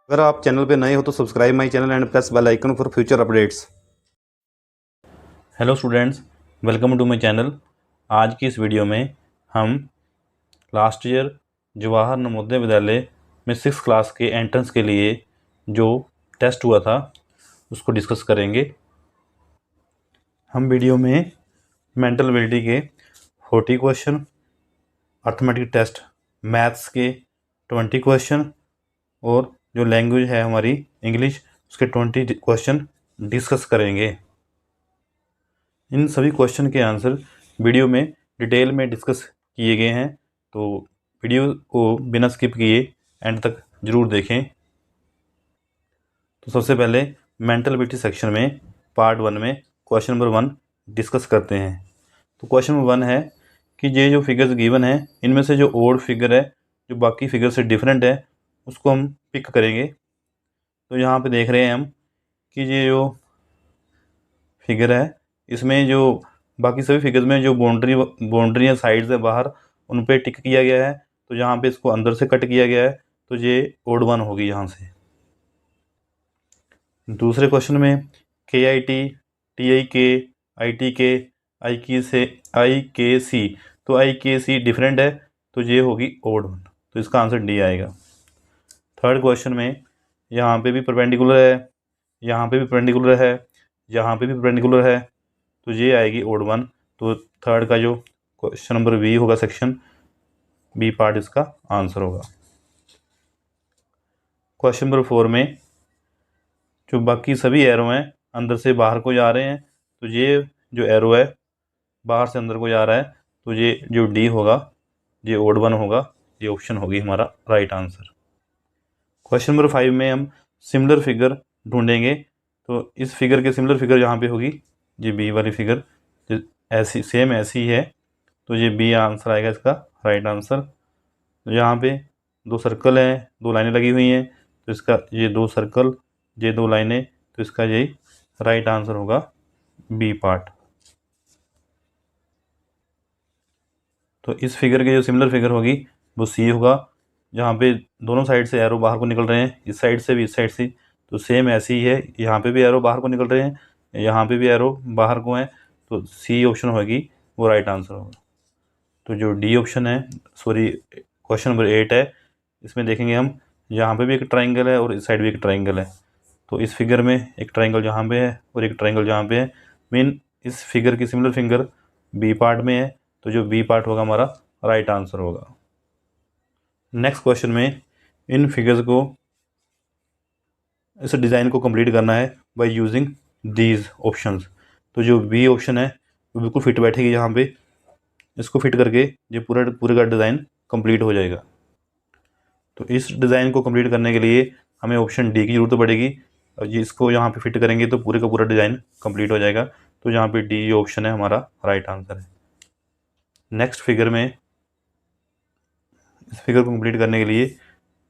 अगर आप चैनल पे नए हो तो subscribe my channel and press bell icon for future updates. Hello students, welcome to my channel. आज की इस वीडियो में हम लास्ट ईयर जवाहर नवोदय विद्यालय में 6th क्लास के एंट्रेंस के लिए जो टेस्ट हुआ था उसको डिस्कस करेंगे। हम वीडियो में मेंटल एबिलिटी के 40 क्वेश्चन, अर्थमेटिक टेस्ट मैथ्स के 20 क्वेश्चन और जो लैंग्वेज है हमारी इंग्लिश उसके 20 क्वेश्चन डिस्कस करेंगे। इन सभी क्वेश्चन के आंसर वीडियो में डिटेल में डिस्कस किए गए हैं, तो वीडियो को बिना स्किप किए एंड तक ज़रूर देखें। तो सबसे पहले मेंटल एबिलिटी सेक्शन में पार्ट 1 में क्वेश्चन नंबर 1 डिस्कस करते हैं। तो क्वेश्चन नंबर 1 है कि ये जो फिगर्स गिवन है इनमें से जो ओड फिगर है जो बाकी फिगर से डिफरेंट है उसको हम पिक करेंगे। तो यहाँ पे देख रहे हैं हम कि ये जो फिगर है इसमें जो बाकी सभी फिगर्स में जो बाउंड्री या साइड्स है बाहर उन पे टिक किया गया है, तो यहाँ पे इसको अंदर से कट किया गया है, तो ये ओड वन होगी यहाँ से। दूसरे क्वेश्चन में KIT, TIK, ITK, IKC, तो IKC डिफरेंट है तो ये होगी ओड वन, तो इसका आंसर डी आएगा। थर्ड क्वेश्चन में यहाँ पे भी परपेंडिकुलर है, यहाँ पे भी परपेंडिकुलर है, यहाँ पे भी परपेंडिकुलर है, तो ये आएगी ओड वन। तो थर्ड का जो क्वेश्चन नंबर बी होगा सेक्शन बी पार्ट इसका आंसर होगा। क्वेश्चन नंबर 4 में जो बाकी सभी एरो हैं अंदर से बाहर को जा रहे हैं, तो ये जो एरो है बाहर से अंदर को जा रहा है, तो ये जो डी होगा ये ओड वन होगा, ये ऑप्शन होगी हमारा राइट आंसर। क्वेश्चन नंबर 5 में हम सिमिलर फिगर ढूंढेंगे, तो इस फिगर के सिमिलर फिगर यहाँ पे होगी ये बी वाली फिगर, ऐसी सेम ऐसी है, तो ये बी आंसर आएगा इसका राइट आंसर। तो यहाँ पे दो सर्कल हैं, दो लाइनें लगी हुई हैं, तो इसका ये दो सर्कल ये दो लाइनें, तो इसका यही राइट आंसर होगा बी पार्ट। तो इस फिगर की जो सिमिलर फिगर होगी वो सी होगा, जहाँ पे दोनों साइड से एरो बाहर को निकल रहे हैं, इस साइड से भी इस साइड से, तो सेम ऐसी ही है, यहाँ पे भी एरो बाहर को निकल रहे हैं, यहाँ पे भी एरो बाहर को हैं, तो सी ऑप्शन होगी वो राइट आंसर होगा। तो जो डी ऑप्शन है, सॉरी क्वेश्चन नंबर 8 है, इसमें देखेंगे हम यहाँ पे भी एक ट्राइंगल है और इस साइड भी एक ट्राइंगल है, तो इस फिगर में एक ट्राइंगल जहाँ पे है और एक ट्राइंगल जहाँ पे है, मेन इस फिगर की सिमिलर फिगर बी पार्ट में है, तो जो बी पार्ट होगा हमारा राइट आंसर होगा। नेक्स्ट क्वेश्चन में इन फिगर्स को इस डिज़ाइन को कंप्लीट करना है बाय यूजिंग दीज ऑप्शंस। तो जो बी ऑप्शन है वो बिल्कुल फिट बैठेगी यहाँ पे, इसको फिट करके ये पूरे का डिज़ाइन कंप्लीट हो जाएगा। तो इस डिज़ाइन को कंप्लीट करने के लिए हमें ऑप्शन डी की ज़रूरत पड़ेगी, और ये इसको यहाँ पे फिट करेंगे तो पूरे का पूरा डिज़ाइन कंप्लीट हो जाएगा, तो यहाँ पे डी ऑप्शन है हमारा राइट आंसर है। नेक्स्ट फिगर में इस फिगर को कंप्लीट करने के लिए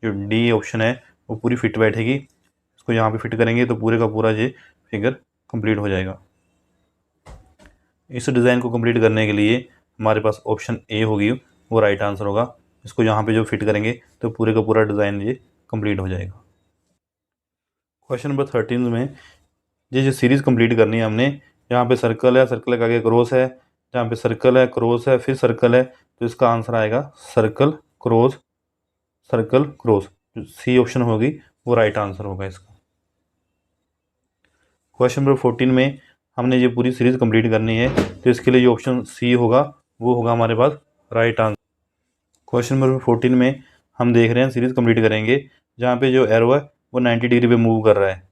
जो डी ऑप्शन है वो पूरी फिट बैठेगी, इसको यहाँ पे फिट करेंगे तो पूरे का पूरा ये फिगर कंप्लीट हो जाएगा। इस डिज़ाइन को कंप्लीट करने के लिए हमारे पास ऑप्शन ए होगी वो राइट आंसर होगा, इसको यहाँ पे जो फिट करेंगे तो पूरे का पूरा डिज़ाइन ये कंप्लीट हो जाएगा। क्वेश्चन नंबर 13 में ये जो सीरीज़ कंप्लीट करनी है हमने, यहाँ पे सर्कल है, सर्कल के आगे क्रॉस है, जहाँ पे सर्कल है क्रॉस है फिर सर्कल है, तो इसका आंसर आएगा circle cross circle cross, C option होगी वो राइट आंसर होगा इसका। क्वेश्चन नंबर 14 में हमने ये पूरी सीरीज़ कंप्लीट करनी है, तो इसके लिए जो ऑप्शन सी होगा वो होगा हमारे पास राइट आंसर। क्वेश्चन नंबर 14 में हम देख रहे हैं सीरीज़ कंप्लीट करेंगे, जहाँ पे जो एरो है वो 90 डिग्री पे मूव कर रहा है,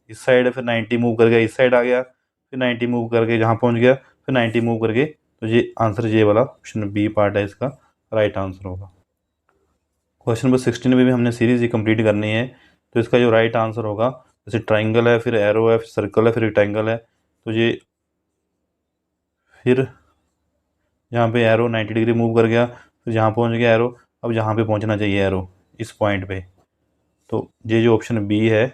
इस साइड है फिर 90 मूव करके इस साइड आ गया, फिर 90 मूव करके जहाँ पहुँच गया, फिर 90 मूव करके, तो ये आंसर ये वाला ऑप्शन बी पार्ट है इसका राइट आंसर होगा। क्वेश्चन नंबर 16 में भी हमने सीरीज़ ही कंप्लीट करनी है, तो इसका जो राइट आंसर होगा, जैसे ट्राइंगल है फिर एरो है फिर सर्कल है फिर रेक्टेंगल है, तो ये फिर यहाँ पे एरो 90 डिग्री मूव कर गया, फिर जहाँ पहुँच गया एरो, अब यहाँ पे पहुँचना चाहिए एरो इस पॉइंट पे, तो ये जो ऑप्शन बी है,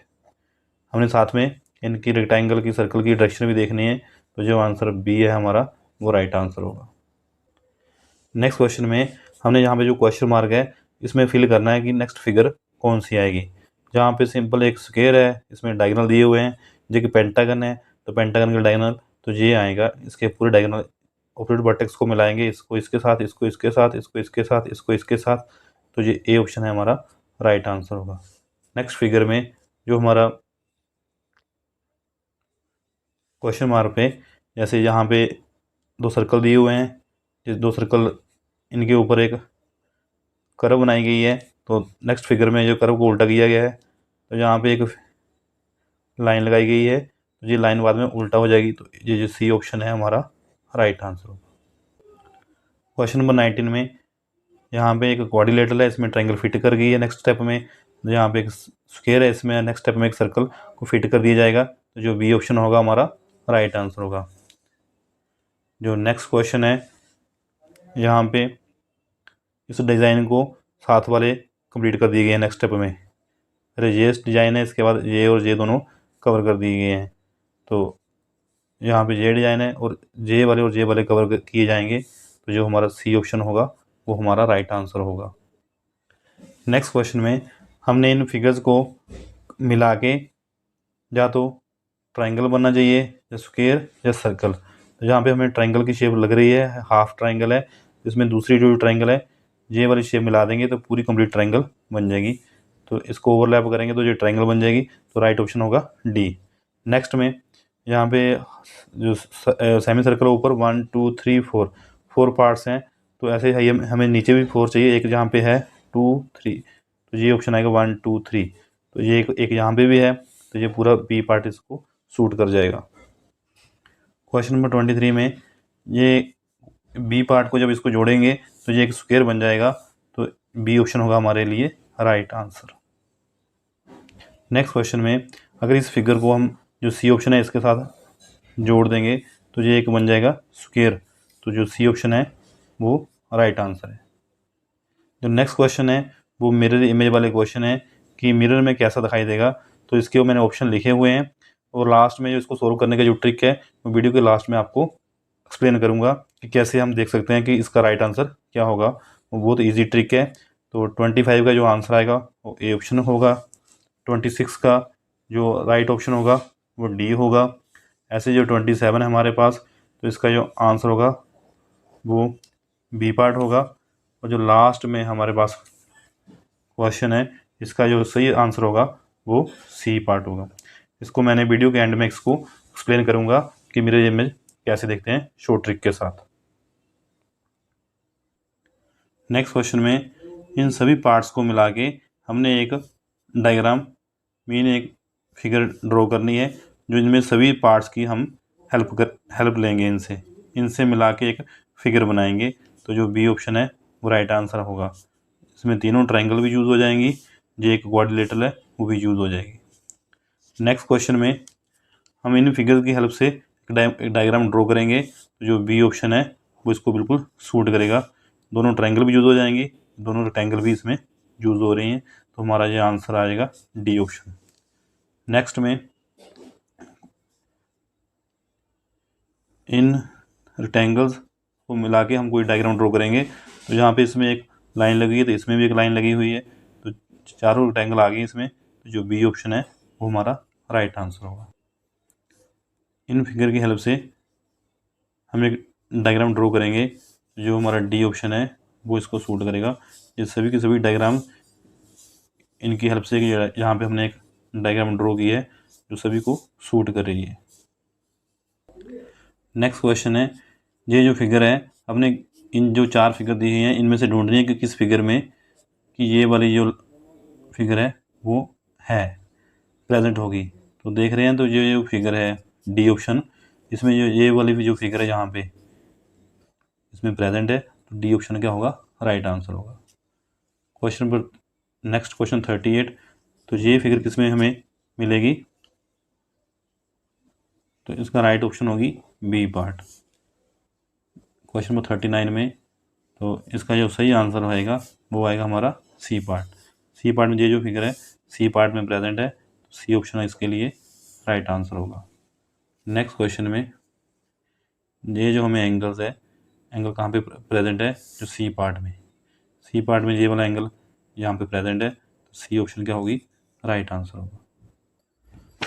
हमने साथ में इनकी रेक्टेंगल की सर्कल की डायरेक्शन भी देखनी है, तो जो आंसर बी है हमारा वो राइट आंसर होगा। नेक्स्ट क्वेश्चन में हमने यहाँ पे जो क्वेश्चन मार्क है इसमें फिल करना है कि नेक्स्ट फिगर कौन सी आएगी। जहाँ पे सिंपल एक स्क्वायर है, इसमें डायगोनल दिए हुए हैं, जो कि पेंटागन है, तो पेंटागन का डायगोनल तो ये आएगा। इसके पूरे डायगोनल ऑपोजिट वर्टेक्स को मिलाएंगे, इसको इसके साथ, इसको इसके साथ, इसको इसके साथ, इसको इसके साथ, तो ये ए ऑप्शन है हमारा राइट आंसर होगा। नेक्स्ट फिगर में जो हमारा क्वेश्चन मार्क पे जैसे यहाँ पे दो सर्कल दिए हुए हैं, जिस दो सर्कल इनके ऊपर एक कर्व बनाई गई है, तो नेक्स्ट फिगर में जो कर्व को उल्टा किया गया है, तो यहाँ पे एक लाइन लगाई गई है, तो ये लाइन बाद में उल्टा हो जाएगी, तो ये जो सी ऑप्शन है हमारा राइट आंसर होगा। क्वेश्चन नंबर 19 में यहाँ पे एक क्वाड्रिलेटरल है, इसमें ट्रायंगल फिट कर गई है। नेक्स्ट स्टेप में यहाँ पे एक स्क्वायर है, इसमें नेक्स्ट स्टेप में एक सर्कल को फिट कर दिया जाएगा, तो जो बी ऑप्शन होगा हमारा राइट आंसर होगा। जो नेक्स्ट क्वेश्चन है, यहाँ पे इस डिज़ाइन को साथ वाले कंप्लीट कर दिए गए हैं। नेक्स्ट स्टेप में ये डिज़ाइन है, इसके बाद ये और ये दोनों कवर कर दिए गए हैं, तो यहाँ पे ये डिज़ाइन है और जे वाले और जे वाले कवर किए जाएंगे, तो जो हमारा सी ऑप्शन होगा वो हमारा राइट आंसर होगा। नेक्स्ट क्वेश्चन में हमने इन फिगर्स को मिला के या तो ट्रायंगल बनना चाहिए, या स्क्वायर या सर्कल। तो यहाँ पे हमें ट्रायंगल की शेप लग रही है, हाफ ट्रायंगल है, इसमें दूसरी जो ट्रायंगल है ये वाली शेप मिला देंगे तो पूरी कंप्लीट ट्रायंगल बन जाएगी, तो इसको ओवरलैप करेंगे तो ये ट्रायंगल बन जाएगी, तो राइट ऑप्शन होगा डी। नेक्स्ट में यहाँ पे जो सेमी सर्कल ऊपर 1 2 3 4 पार्ट्स हैं, तो ऐसे ही हमें नीचे भी 4 चाहिए, एक जहाँ पे है 2 3, तो ये ऑप्शन आएगा 1 2 3, तो ये एक यहाँ पे भी है, तो ये पूरा बी पार्ट इसको सूट कर जाएगा। क्वेश्चन नंबर 23 में ये बी पार्ट को जब इसको जोड़ेंगे तो ये एक स्क्वायर बन जाएगा, तो बी ऑप्शन होगा हमारे लिए राइट आंसर। नेक्स्ट क्वेश्चन में अगर इस फिगर को हम जो सी ऑप्शन है इसके साथ जोड़ देंगे तो ये एक बन जाएगा स्क्वायर, तो जो सी ऑप्शन है वो राइट आंसर है। जो नेक्स्ट क्वेश्चन है वो मिरर इमेज वाले क्वेश्चन है कि मिरर में कैसा दिखाई देगा, तो इसके मैंने ऑप्शन लिखे हुए हैं और लास्ट में जो इसको सोल्व करने का जो ट्रिक है वो वीडियो के लास्ट में आपको एक्सप्लेन करूंगा कि कैसे हम देख सकते हैं कि इसका राइट आंसर क्या होगा। वो बहुत ईजी ट्रिक है। तो 25 का जो आंसर आएगा वो ए ऑप्शन होगा, 26 का जो राइट ऑप्शन होगा वो डी होगा, ऐसे जो 27 है हमारे पास, तो इसका जो आंसर होगा वो बी पार्ट होगा, और जो लास्ट में हमारे पास क्वेश्चन है इसका जो सही आंसर होगा वो सी पार्ट होगा। इसको मैंने वीडियो के एंड में इसको एक्सप्लेन करूंगा कि मेरे इमेज कैसे देखते हैं शॉर्ट ट्रिक के साथ। नेक्स्ट क्वेश्चन में इन सभी पार्ट्स को मिला के हमने एक डायग्राम मीन एक फिगर ड्रॉ करनी है, जो इनमें सभी पार्ट्स की हम हेल्प लेंगे, इनसे मिला के एक फिगर बनाएंगे, तो जो बी ऑप्शन है वो राइट आंसर होगा। इसमें तीनों ट्रायंगल भी यूज़ हो जाएंगी, जो एक क्वाड्रिलेटरल है वो भी यूज़ हो जाएगी। नेक्स्ट क्वेश्चन में हम इन फिगर की हेल्प से एक डायग्राम ड्रॉ करेंगे, तो जो बी ऑप्शन है वो इसको बिल्कुल सूट करेगा। दोनों ट्रायंगल भी यूज़ हो जाएंगी, दोनों रेक्टेंगल भी इसमें यूज़ हो रही हैं, तो हमारा ये आंसर आएगा डी ऑप्शन। नेक्स्ट में इन रेक्टेंगल्स को मिला के हम कोई डायग्राम ड्रॉ करेंगे, तो यहाँ पे इसमें एक लाइन लगी है, तो इसमें भी एक लाइन लगी हुई है, तो चारों रेक्टेंगल आ गए इसमें, तो जो बी ऑप्शन है वो हमारा राइट आंसर होगा। इन फिगर की हेल्प से हम एक डायग्राम ड्रॉ करेंगे, जो हमारा डी ऑप्शन है वो इसको सूट करेगा। ये सभी के सभी डायग्राम इनकी हेल्प से यहाँ पे हमने एक डायग्राम ड्रॉ की है जो सभी को सूट कर रही है। नेक्स्ट क्वेश्चन है, ये जो फिगर है अपने इन जो 4 फिगर दी हुई हैं इनमें से ढूंढनी है कि किस फिगर में कि ये वाली जो फिगर है वो है प्रेजेंट होगी। तो देख रहे हैं, तो ये जो फिगर है डी ऑप्शन, इसमें जो ये वाली भी जो फिगर है यहाँ पे इसमें प्रेजेंट है, तो डी ऑप्शन क्या होगा राइट आंसर होगा। क्वेश्चन पर नेक्स्ट क्वेश्चन 38, तो ये फिगर किसमें हमें मिलेगी, तो इसका राइट ऑप्शन होगी बी पार्ट। क्वेश्चन नंबर 39 में तो इसका जो सही आंसर होएगा वो आएगा हमारा सी पार्ट। सी पार्ट में ये जो फिगर है सी पार्ट में प्रेजेंट है, तो सी ऑप्शन है इसके लिए राइट आंसर होगा। नेक्स्ट क्वेश्चन में ये जो हमें एंगल्स है, एंगल कहाँ पे प्रेजेंट है, जो सी पार्ट में, सी पार्ट में ये वाला एंगल यहाँ पे प्रेजेंट है, तो सी ऑप्शन क्या होगी, राइट आंसर होगा।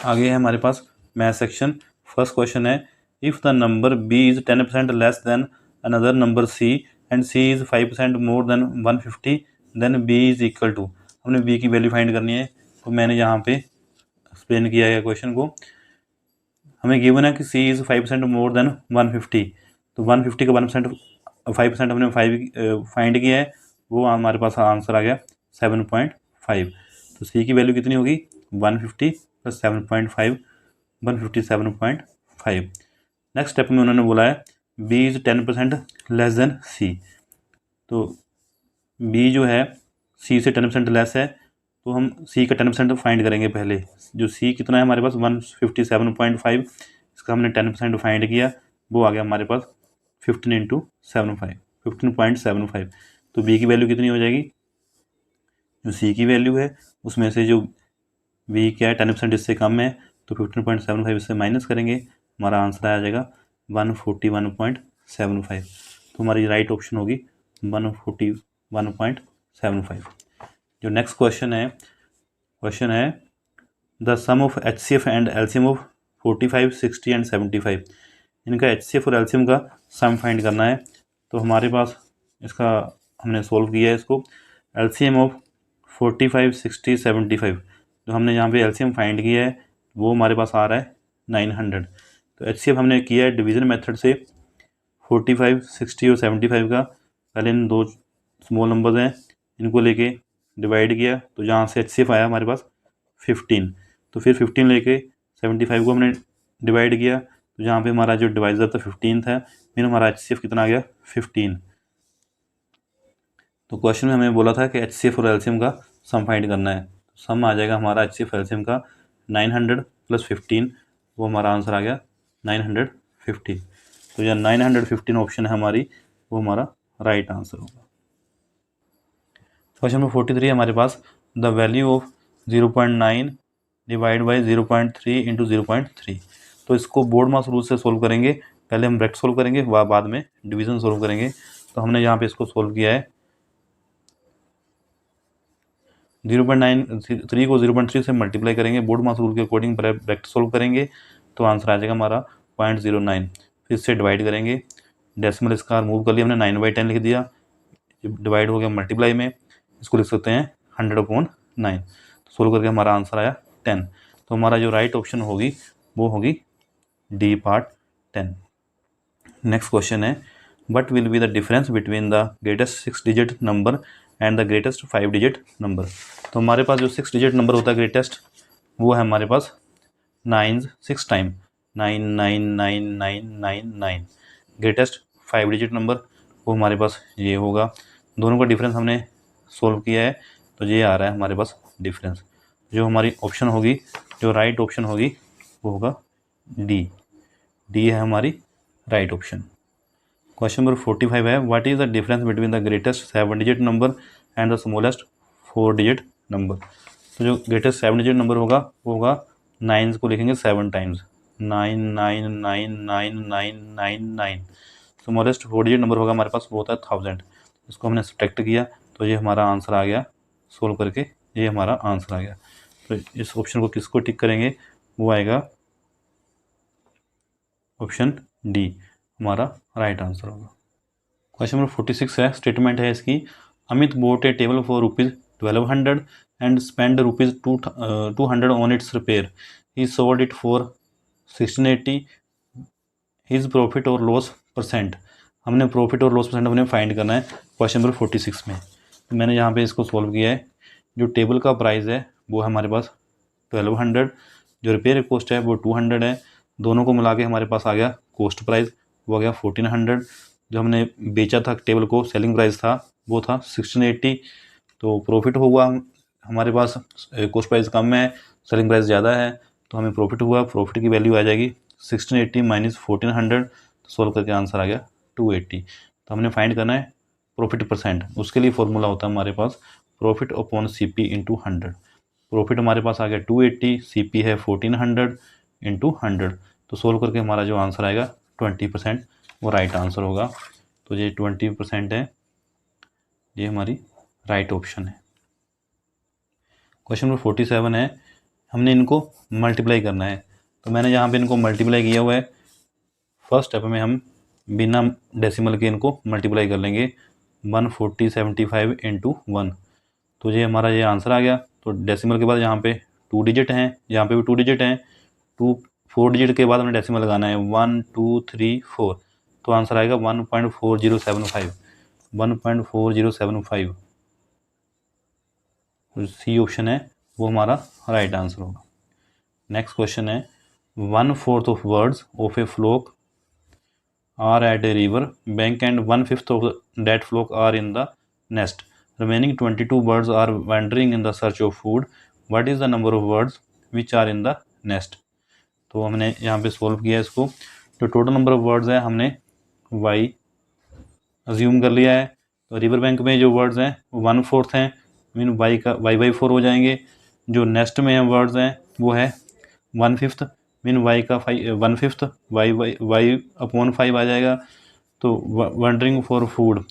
आगे है हमारे पास मैथ सेक्शन। फर्स्ट क्वेश्चन है, if the number B is 10% less than another number C and C is 5% more than 150 then B is equal to. हमने बी की वैल्यू फाइंड करनी है, तो मैंने यहाँ पे एक्सप्लेन किया है क्वेश्चन को। हमें गिवन है कि सी इज़ 5% मोर देन 150, तो 150 का 1% 5% हमने 5 फाइंड किया है, वो हमारे पास आंसर आ गया 7.5। तो सी की वैल्यू कितनी होगी, 150 प्लस 7.5, 157.5। नेक्स्ट स्टेप में उन्होंने बोला है बी इज़ 10% लेस देन सी, तो बी जो है सी से 10% लेस है, तो हम सी का 10% फाइंड करेंगे पहले। जो सी कितना है हमारे पास 157.5, इसका हमने 10% फाइंड किया, वो आ गया हमारे पास 15 इंटू 75, 15.75। तो बी की वैल्यू कितनी हो जाएगी, जो सी की वैल्यू है उसमें से जो बी क्या है 10% इससे कम है, तो 15.75 इससे माइनस करेंगे, हमारा आंसर आ जाएगा 141.75। तो हमारी राइट ऑप्शन होगी 141.75। जो नेक्स्ट क्वेश्चन है the sum of HCF and LCM of 45, 60 and 75। इनका HCF और LCM का सम फाइंड करना है। तो हमारे पास इसका हमने सोल्व किया है इसको। LCM ऑफ 45, 60, 75, जो हमने यहाँ पे LCM फाइंड किया है वो हमारे पास आ रहा है 900। तो HCF हमने किया है डिवीज़न मेथड से 45, 60 और 75 का। पहले इन दो स्मॉल नंबर्स हैं, इनको लेके डिवाइड किया, तो जहाँ से HCF आया हमारे पास 15, तो फिर 15 लेके 75 को हमने डिवाइड किया, तो जहाँ पे हमारा जो डिवाइजर था 15 था, फिर हमारा HCF कितना आ गया 15। तो क्वेश्चन में हमें बोला था कि HCF और LCM का सम फाइंड करना है, तो सम आ जाएगा हमारा HCF LCM का 900 प्लस 15, वो हमारा आंसर आ गया 950। तो यह 915 ऑप्शन है हमारी, वो हमारा राइट आंसर होगा। क्वेश्चन नंबर 43 हमारे पास, the value of 0.9 divide by 0.3 into 0.3। तो इसको बोर्ड मास रूल से सोल्व करेंगे, पहले हम ब्रैकेट सोल्व करेंगे, बाद में डिवीज़न सोल्व करेंगे। तो हमने यहाँ पे इसको सोल्व किया है, 0.3 को 0.3 से मल्टीप्लाई करेंगे, बोर्ड मास रूल के अकॉर्डिंग ब्रैकेट सोल्व करेंगे, तो आंसर आ जाएगा हमारा 0.09। फिर इससे डिवाइड करेंगे, डेसिमल इसका रिमूव कर लिया हमने, 9/10 लिख दिया, डिवाइड हो गया मल्टीप्लाई में, इसको लिख सकते हैं 100/9। तो सोल्व करके हमारा आंसर आया 10। तो हमारा जो राइट ऑप्शन होगी वो होगी डी पार्ट 10। नेक्स्ट क्वेश्चन है, what will be the difference between the greatest 6 digit number and the greatest 5 digit number. तो हमारे पास जो 6 डिजिट नंबर होता है ग्रेटेस्ट, वो है हमारे पास 9 6 टाइम 9999999। ग्रेटेस्ट 5 डिजिट नंबर वो हमारे पास ये होगा। दोनों का डिफरेंस हमने सोल्व किया है, तो ये आ रहा है हमारे पास डिफरेंस। जो हमारी ऑप्शन होगी, जो राइट ऑप्शन होगी वो होगा डी है हमारी राइट ऑप्शन। क्वेश्चन नंबर 45 है, what is the difference between the greatest 7 digit number and the smallest 4 digit number. तो जो ग्रेटेस्ट 7 डिजिट नंबर होगा वो होगा 9 को लिखेंगे 7 टाइम्स, 9999999। स्मॉलेस्ट 4 डिजिट नंबर होगा हमारे पास, वो होता है 1000। इसको हमने सब्ट्रैक्ट किया, तो ये हमारा आंसर आ गया, सोल्व करके ये हमारा आंसर आ गया। तो इस ऑप्शन को किसको टिक करेंगे, वो आएगा ऑप्शन डी, हमारा राइट आंसर होगा। क्वेश्चन नंबर 46 है, स्टेटमेंट है इसकी, Amit boat A table for ₹1200 and spend ₹200 on it's repair, he sold it for 1680, his profit और लॉस परसेंट। हमने प्रॉफिट और लॉस परसेंट हमने फाइंड करना है क्वेश्चन नंबर 46 में। तो मैंने यहाँ पे इसको सॉल्व किया है। जो टेबल का प्राइस है वो है हमारे पास 1200, जो रिपेयर कॉस्ट है वो 200 है, दोनों को मिला के हमारे पास आ गया कॉस्ट प्राइस, वो आ गया 1400। जो हमने बेचा था टेबल को, सेलिंग प्राइस था वो था 1680। तो प्रॉफिट हुआ हमारे पास, कॉस्ट प्राइस कम है, सेलिंग प्राइस ज़्यादा है, तो हमें प्रॉफिट हुआ, प्रॉफिट की वैल्यू आ जाएगी 1680 माइनस 1400। तो सोल्व करके आंसर आ गया 280। तो हमने फाइंड करना है प्रॉफिट परसेंट, उसके लिए फॉर्मूला होता है हमारे पास profit upon CP into 100। Profit हमारे पास आ गया 280, CP है 1400 इंटू 100। तो सोल्व करके हमारा जो आंसर आएगा 20%, वो राइट आंसर होगा। तो ये 20% है, ये हमारी राइट ऑप्शन है। क्वेश्चन नंबर 47 है, हमने इनको मल्टीप्लाई करना है। तो मैंने यहाँ पे इनको मल्टीप्लाई किया हुआ है। फर्स्ट स्टेप में हम बिना डेसिमल के इनको मल्टीप्लाई कर लेंगे। 14075 इंटू 1, तो ये हमारा ये आंसर आ गया। तो डेसिमल के बाद यहाँ पे 2 डिजिट हैं, यहाँ पे भी 2 डिजिट हैं। 4 डिजिट के बाद हमें डेसिमल लगाना है 1 2 3 4, तो आंसर आएगा 1.4075। 1.4075 सी ऑप्शन है वो हमारा राइट आंसर होगा। नेक्स्ट क्वेश्चन है, 1/4 of birds of a flock are at a river bank and 1/5 of that flock are in the nest. Remaining 22 birds are wandering in the search of food. What is the number of birds which are in the nest? तो हमने यहाँ पे solve किया इसको। जो total number of birds है हमने y assume कर लिया है। तो रिवर बैंक में जो वर्ड्स हैं वो 1/4 हैं, मीन y का y/4 हो जाएंगे। जो नेस्ट में वर्ड्स हैं वो है 1/5, मीन y का 1/5 y/5 आ जाएगा। तो वंडरिंग फॉर फूड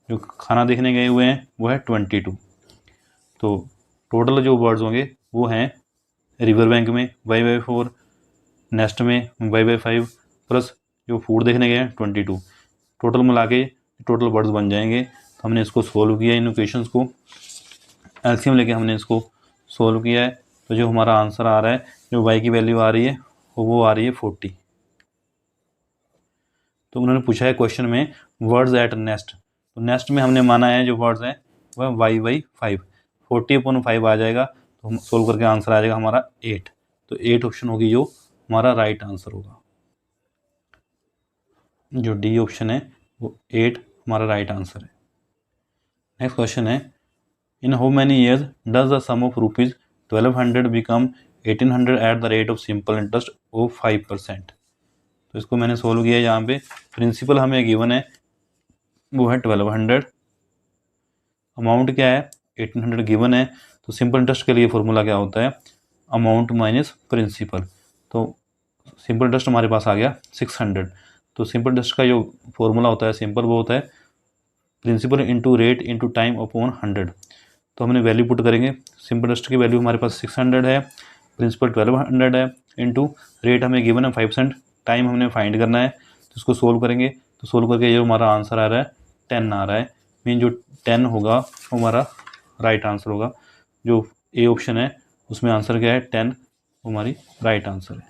जो खाना देखने गए हुए हैं वो है 22। तो टोटल जो वर्ड्स होंगे वो हैं रिवर बैंक में y/4, नेस्ट में y/5 प्लस जो फूड देखने गए हैं 22। टोटल मिला के टोटल वर्ड्स बन जाएंगे। तो हमने इसको सोल्व किया, इन इक्वेशंस को एलसीएम लेके हमने इसको सोल्व किया है। तो जो हमारा आंसर आ रहा है, जो y की वैल्यू आ रही है वो आ रही है 40। तो उन्होंने पूछा है क्वेश्चन में वर्ड्स एट नेस्ट, तो नेस्ट में हमने माना है जो वर्ड्स हैं वह y/5, 40/5 आ जाएगा। तो हम सोल्व करके आंसर आ जाएगा हमारा 8। तो 8 ऑप्शन होगी जो हमारा राइट आंसर होगा। जो डी ऑप्शन है वो 8 हमारा राइट आंसर है। नेक्स्ट क्वेश्चन है, in how many years does the sum of rupees 1200 become 1800 at the rate of simple interest of 5%। तो इसको मैंने सोल्व किया। यहाँ पे प्रिंसिपल हमें गिवन है वो है 1200, अमाउंट क्या है 1800 गिवन है। तो सिंपल इंटरेस्ट के लिए फॉर्मूला क्या होता है, अमाउंट माइनस प्रिंसिपल। तो सिंपल इंटरेस्ट हमारे पास आ गया 600। तो सिंपल इंटरेस्ट का जो फॉर्मूला होता है सिंपल वो होता है principal into rate into time upon 100। तो हमने वैल्यू पुट करेंगे। सिंपल इंटरेस्ट की वैल्यू हमारे पास 600 है, प्रिंसिपल 1200 है, इंटू रेट हमें गिवन है 5%, टाइम हमने फाइंड करना है। तो इसको सोल्व करेंगे। तो सोल्व करके जो हमारा आंसर आ रहा है 10 आ रहा है, मीन जो 10 होगा वो हमारा राइट आंसर होगा। जो ए ऑप्शन है उसमें आंसर क्या है 10, वो हमारी राइट आंसर है।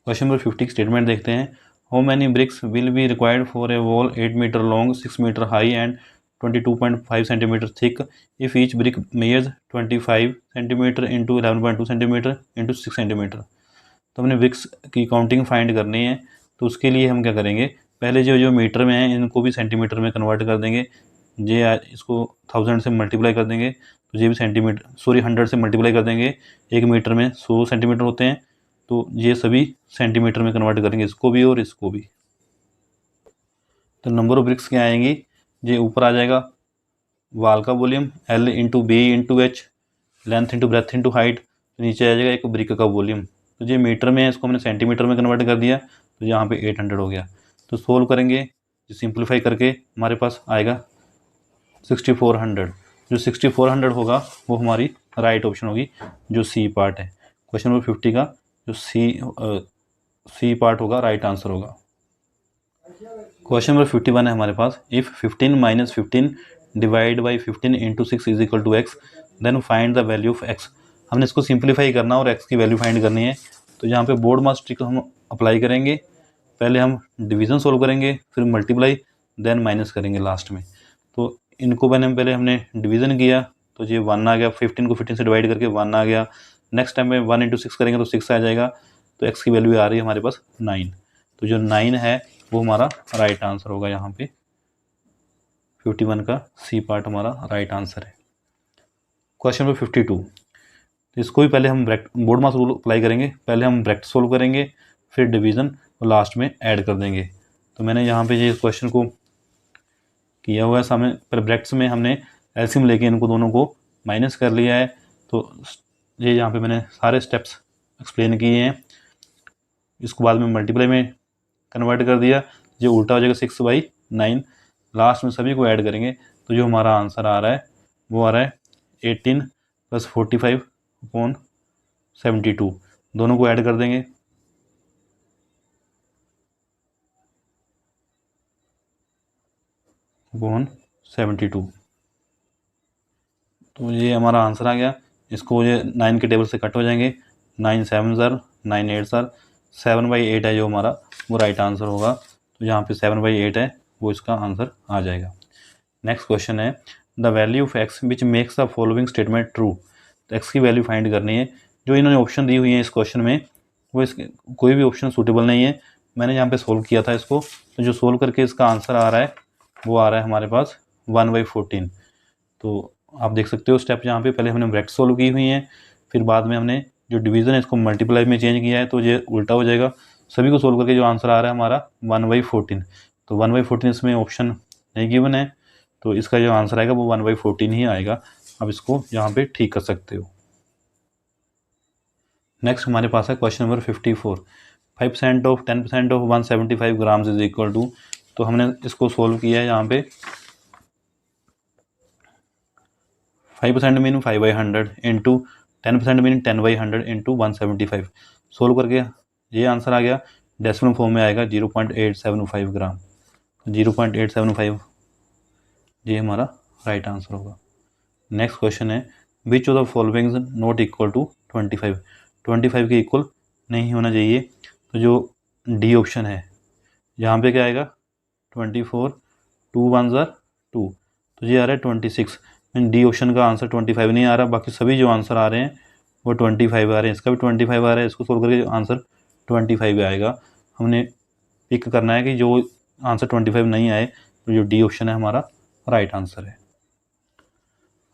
क्वेश्चन नंबर 50 स्टेटमेंट देखते हैं, how many bricks will be required for a wall 8 metre long, 6 metre high and 22.5 centimetre thick if each brick measures 25 centimetre into 11.2 centimetre into 6 centimetre. तो हमने BRICS की counting find करनी है। तो उसके लिए हम क्या करेंगे, पहले जो जो मीटर में है इनको भी सेंटीमीटर में कन्वर्ट कर देंगे। ये इसको 1000 से मल्टीप्लाई कर देंगे, तो ये भी 100 से मल्टीप्लाई कर देंगे। 1 मीटर में 100 सेंटीमीटर होते हैं, तो ये सभी सेंटीमीटर में कन्वर्ट करेंगे, इसको भी और इसको भी। तो नंबर ऑफ ब्रिक्स क्या आएंगी, ये ऊपर आ जाएगा वाल का volume L into B into H, length into breadth into height. तो नीचे आ जाएगा एक ब्रिक का वॉल्यूम। तो ये मीटर में है, इसको हमने सेंटीमीटर में कन्वर्ट कर दिया, तो यहाँ पे 800 हो गया। तो सोल्व करेंगे, सिंप्लीफाई करके हमारे पास आएगा 6400। जो 6400 होगा वो हमारी राइट ऑप्शन होगी, जो सी पार्ट है। क्वेश्चन नंबर 50 का जो सी पार्ट होगा राइट आंसर होगा। क्वेश्चन नंबर 51 है हमारे पास, if 15 minus 15 divide by 15 into 6 is equal to x then find the value of x. हमने इसको सिंप्लीफाई करना और एक्स की वैल्यू फाइंड करनी है। तो यहाँ पे बोर्ड मास ट्रिक हम अप्लाई करेंगे। पहले हम डिवीज़न सोल्व करेंगे, फिर मल्टीप्लाई, देन माइनस करेंगे लास्ट में। तो इनको पहले हमने डिवीज़न किया, तो ये 1 आ गया। 15 को 15 से डिवाइड करके 1 आ गया। नेक्स्ट टाइम में 1 इंटू 6 करेंगे तो 6 आ जाएगा। तो एक्स की वैल्यू आ रही है हमारे पास 9। तो जो 9 है वो हमारा राइट आंसर होगा। यहाँ पे 51 का सी पार्ट हमारा राइट आंसर है। क्वेश्चन नंबर 52, तो इसको भी पहले हम बोर्ड मास रूल अप्लाई करेंगे। पहले हम ब्रैकेट सोल्व करेंगे, फिर डिवीज़न और लास्ट में ऐड कर देंगे। तो मैंने यहाँ पे ये क्वेश्चन को किया हुआ है सामने, पर ब्रैकेट्स में हमने एलसीएम लेके इनको दोनों को माइनस कर लिया है। तो ये यहाँ पे मैंने सारे स्टेप्स एक्सप्लेन किए हैं। इसको बाद में मल्टीप्लाई में कन्वर्ट कर दिया, जो उल्टा हो जाएगा 6/9। लास्ट में सभी को ऐड करेंगे तो जो हमारा आंसर आ रहा है वो आ रहा है 18 + 45/72। दोनों को ऐड कर देंगे अपॉन 72। तो ये हमारा आंसर आ गया। इसको ये 9 के टेबल से कट हो जाएंगे, 9 7 ज़र 9 8 ज़र 7/8 है जो हमारा वो राइट आंसर होगा। तो यहाँ पे 7/8 है वो इसका आंसर आ जाएगा। नेक्स्ट क्वेश्चन है the value of x which makes the following statement true. तो एक्स की वैल्यू फाइंड करनी है। जो इन्होंने ऑप्शन दी हुई है इस क्वेश्चन में वो इसके कोई भी ऑप्शन सूटेबल नहीं है। मैंने यहाँ पे सोल्व किया था इसको, तो जो सोल्व करके इसका आंसर आ रहा है वो आ रहा है हमारे पास 1/14। तो आप देख सकते हो स्टेप यहाँ पे पहले हमने ब्रैकेट सोल्व की हुई हैं, फिर बाद में हमने जो डिवीज़न है इसको मल्टीप्लाई में चेंज किया है, तो ये उल्टा हो जाएगा। सभी को सोल्व करके जो आंसर आ रहा है हमारा 1/14। तो 1/14 इसमें ऑप्शन नहीं गिवन है, तो इसका जो आंसर आएगा वो 1/14 ही आएगा। अब इसको यहाँ पे ठीक कर सकते हो। नेक्स्ट हमारे पास है question number 54। 5% of 10% of 175 grams is equal to. तो हमने इसको सोल्व किया है यहाँ पे 5% mean 5/100 into 10% mean 10/100 into 175। Solve करके ये आंसर आ गया। डेसिमल फॉर्म में आएगा 0.875 ग्राम। 0.875 ये हमारा राइट आंसर होगा। नेक्स्ट क्वेश्चन है which of the following not equal to 25। 25 के इक्वल नहीं होना चाहिए। तो जो डी ऑप्शन है यहाँ पे क्या आएगा 24 2 1 ज़र 2। तो ये आ रहा है 26। डी ऑप्शन का आंसर 25 नहीं आ रहा, बाकी सभी जो आंसर आ रहे हैं वो 25 आ रहे हैं। इसका भी 25 आ रहा है। इसको सोल्व करके आंसर 25 आएगा। हमने पिक करना है कि जो आंसर 25 नहीं आए, तो जो डी ऑप्शन है हमारा राइट आंसर है।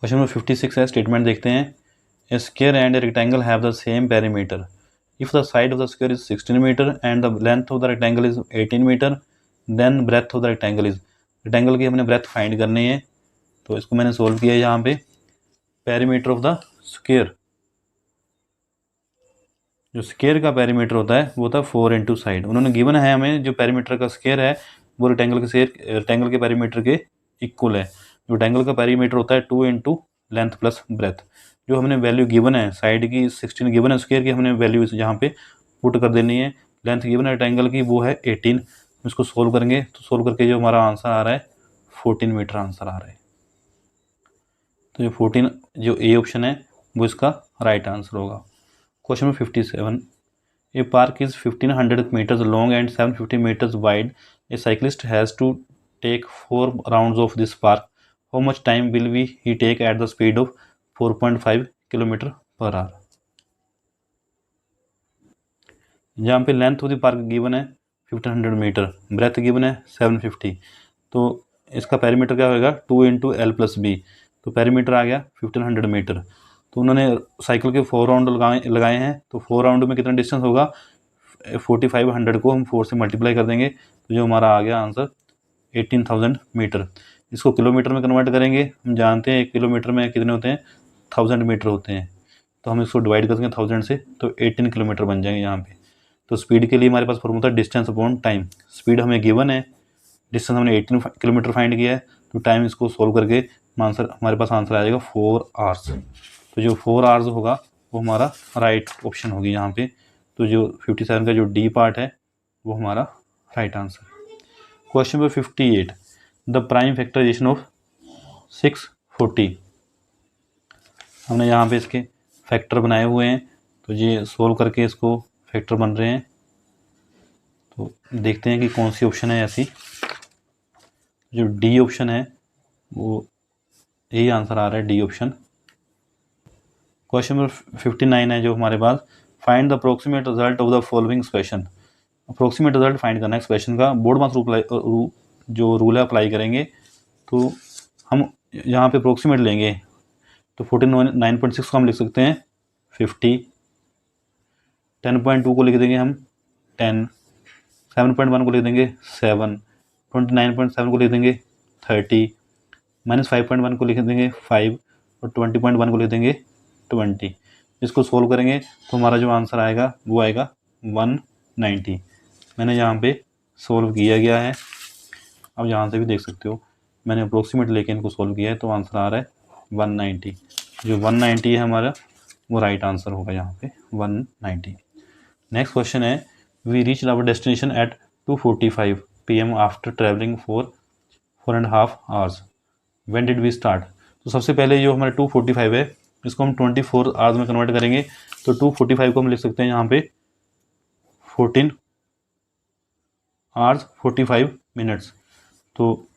क्वेश्चन नंबर 56 है, स्टेटमेंट देखते हैं। A square and a rectangle have the same perimeter if the side of the square is 16 metre and the length of the rectangle is 18 metre then breadth of the rectangle is. Rectangle की हमने breath find करनी है, तो इसको मैंने solve किया है। यहाँ पे पेरीमीटर ऑफ द स्क्वायर, जो स्क्वायर का पेरीमीटर होता है वो होता है 4 इंटू साइड। उन्होंने गिवन है हमें जो पेरीमीटर का स्क्वायर है वो रेक्टेंगल के पेरीमीटर के इक्वल है। जो रेक्टेंगल का पेरीमीटर होता है 2 इंटू लेंथ प्लस ब्रेथ। जो हमने वैल्यू गिवन है साइड की 16 गिवन है, स्क्वायर की हमने वैल्यू यहाँ पे पुट कर देनी है। लेंथ गिवन है रेक्टेंगल की वो है 18। इसको सोल्व करेंगे तो सोल्व करके जो हमारा आंसर आ रहा है 14 मीटर आंसर आ रहा है। तो जो 14 जो ए ऑप्शन है वो इसका राइट आंसर होगा। Question number 57। A park is 1500 metres long and 750 metres wide. A cyclist has to take 4 rounds of this park. How much time will he take at the speed of 4.5 kilometre per hour. जहाँ पे length of the park given है 1500 metre, breath given है 750। तो इसका perimeter क्या होगा 2 into L plus B. तो perimeter आ गया 1500 मीटर। तो उन्होंने साइकिल के 4 राउंड लगाए हैं, तो 4 राउंड में कितना डिस्टेंस होगा 4500 को हम 4 से मल्टीप्लाई कर देंगे, तो जो हमारा आ गया आंसर 18,000 मीटर। इसको किलोमीटर में कन्वर्ट करेंगे। हम जानते हैं 1 किलोमीटर में कितने होते हैं 1000 मीटर होते हैं। तो हम इसको डिवाइड कर देंगे 1000 से, तो 18 किलोमीटर बन जाएंगे यहाँ पे। तो स्पीड के लिए हमारे पास formula distance upon time. Speed हमें गिवन है, डिस्टेंस हमने 18 किलोमीटर फाइंड किया है, तो टाइम इसको सोल्व करके आंसर हमारे पास आंसर आ जाएगा 4 आवर्स। तो जो 4 आवर्स होगा वो हमारा राइट ऑप्शन होगी यहाँ पे। तो जो 57 का जो डी पार्ट है वो हमारा right answer. Question number 58। The prime factorisation of 640। हमने यहाँ पे इसके फैक्टर बनाए हुए हैं, तो ये सोल्व करके इसको फैक्टर बन रहे हैं। तो देखते हैं कि कौन सी ऑप्शन है ऐसी। जो डी ऑप्शन है वो यही आंसर आ रहा है, डी ऑप्शन। क्वेश्चन नंबर 59 है जो हमारे पास। Find the approximate result of the following expression. Approximate result find करना है एक्सप्रेशन का। बोर्ड मास जो रूल है अप्लाई करेंगे, तो हम यहाँ पे अप्रोक्सीमेट लेंगे। तो 49.6 को हम लिख सकते हैं 50, 10.2 को लिख देंगे हम 10, 7.1 को लिख देंगे 7, 29.7 को लिख देंगे 30, -5.1 को लिख देंगे 5 और 20.1 को लिख देंगे 20। इसको सोल्व करेंगे तो हमारा जो आंसर आएगा वो आएगा 190। मैंने यहाँ पे सोल्व किया गया है, अब यहाँ से भी देख सकते हो मैंने अप्रोक्सीमेट लेके इनको सॉल्व किया है, तो आंसर आ रहा है 190। जो 190 है हमारा वो राइट आंसर होगा यहाँ पे 190। नेक्स्ट क्वेश्चन है, we reach our destination at 2:45 PM after travelling for 4.5 hours। When did we start. तो सबसे पहले जो हमारा 2:45 है इसको हम 24 आवर्स में कन्वर्ट करेंगे, तो 2:45 को हम लिख सकते हैं यहाँ पे 14 hours 45 minutes। तो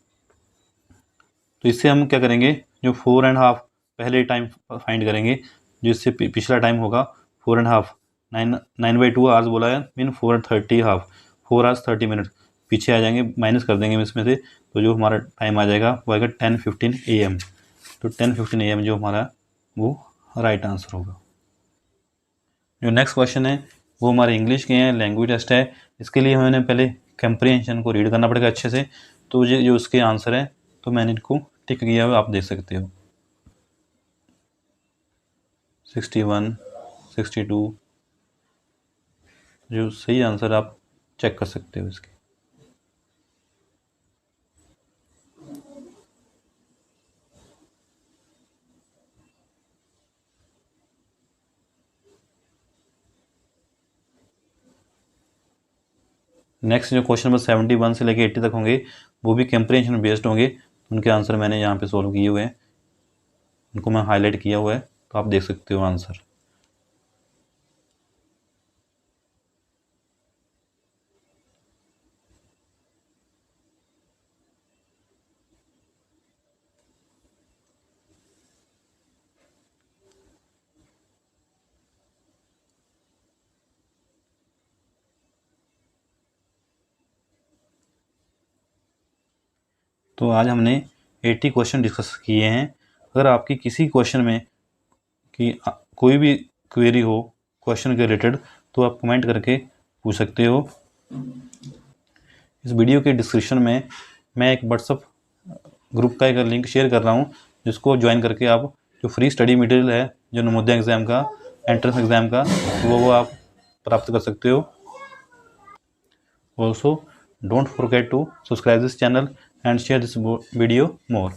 इससे हम क्या करेंगे, जो 4.5 पहले टाइम फाइंड करेंगे, जो इससे पिछला टाइम होगा 4.5, 9/2 आवर्स बोला है, मीन 4:30 हाफ, 4 hours 30 minutes पीछे आ जाएंगे, माइनस कर देंगे इसमें से, तो जो हमारा टाइम आ जाएगा वो आएगा 10:15 AM। तो 10:15 AM जो हमारा वो राइट आंसर होगा। जो नेक्स्ट क्वेश्चन है वो हमारे इंग्लिश के हैं, लैंग्वेज टेस्ट है। इसके लिए हमें पहले कंप्रीहेंशन को रीड करना पड़ेगा अच्छे से। तो ये जो उसके आंसर है तो मैंने इनको टिक किया हुआ, आप देख सकते हो 61, 62, जो सही आंसर आप चेक कर सकते हो इसके। नेक्स्ट जो क्वेश्चन नंबर 71 से लेके 80 तक होंगे वो भी कंप्रीहेंशन बेस्ड होंगे। उनके आंसर मैंने यहाँ पे सॉल्व किए हुए हैं, उनको मैं हाईलाइट किया हुआ है, तो आप देख सकते हो आंसर। तो आज हमने 80 क्वेश्चन डिस्कस किए हैं। अगर आपकी किसी क्वेश्चन में कोई भी क्वेरी हो क्वेश्चन के रिलेटेड, तो आप कमेंट करके पूछ सकते हो। इस वीडियो के डिस्क्रिप्शन में मैं एक व्हाट्सअप ग्रुप का एक लिंक शेयर कर रहा हूँ, जिसको ज्वाइन करके आप जो फ्री स्टडी मटेरियल है जो नवोदय एग्ज़ाम का, एंट्रेंस एग्ज़ाम का, वो आप प्राप्त कर सकते हो। Also don't forget to subscribe this channel and share this video more.